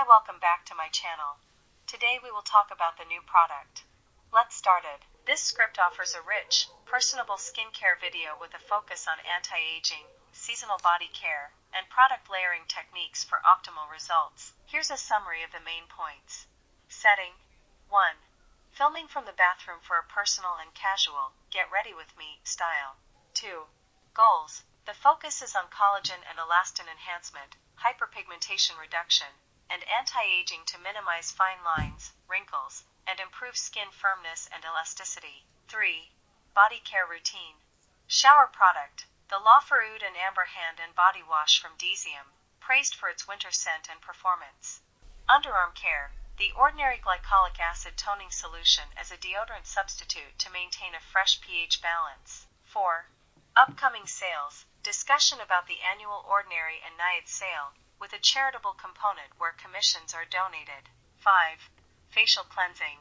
welcome back to my channel. Today we will talk about the new product. Let's start it. This script offers a rich, personable skincare video with a focus on anti-aging, seasonal body care, and product layering techniques for optimal results. Here's a summary of the main points. Setting. 1. Filming from the bathroom for a personal and casual, get ready with me style. 2. Goals. The focus is on collagen and elastin enhancement, hyperpigmentation reduction, and anti-aging to minimize fine lines, wrinkles, and improve skin firmness and elasticity. 3. Body care routine. Shower product. The Loopha Oud and Amber Hand and Body Wash from Dismutase, praised for its winter scent and performance. Underarm care. The ordinary glycolic acid toning solution as a deodorant substitute to maintain a fresh pH balance. 4. Upcoming sales. Discussion about the annual Ordinary and NIOD sale, with a charitable component where commissions are donated. 5. Facial cleansing.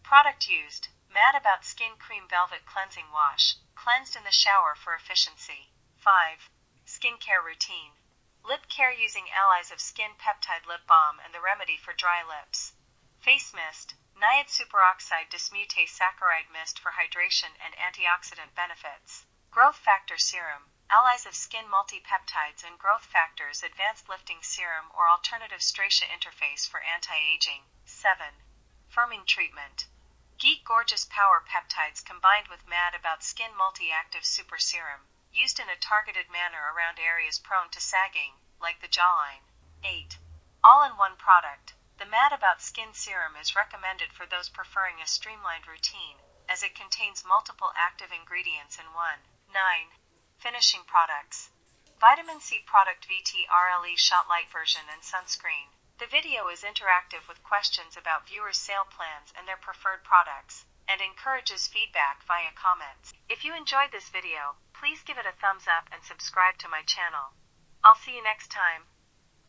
Product used. Mad About Skin Cream Velvet Cleansing Wash, cleansed in the shower for efficiency. 5. Skincare routine. Lip care using allies of skin Peptide Lip Balm and the remedy for dry lips. Face mist. NIOD Superoxide Dismutase Saccharide Mist for hydration and antioxidant benefits. Growth Factor Serum. Allies of skin multi-peptides and growth factors advanced lifting serum or alternative stracia interface for anti-aging. 7. Firming treatment. Geek Gorgeous Power Peptides combined with Mad About Skin Multi-Active Super Serum, used in a targeted manner around areas prone to sagging, like the jawline. 8. All-in-one product. The Mad About Skin Serum is recommended for those preferring a streamlined routine, as it contains multiple active ingredients in one. 9. Finishing products. Vitamin C product VTRLE Shot Light version and sunscreen. The video is interactive with questions about viewers' sale plans and their preferred products, and encourages feedback via comments. If you enjoyed this video, please give it a thumbs up and subscribe to my channel. I'll see you next time.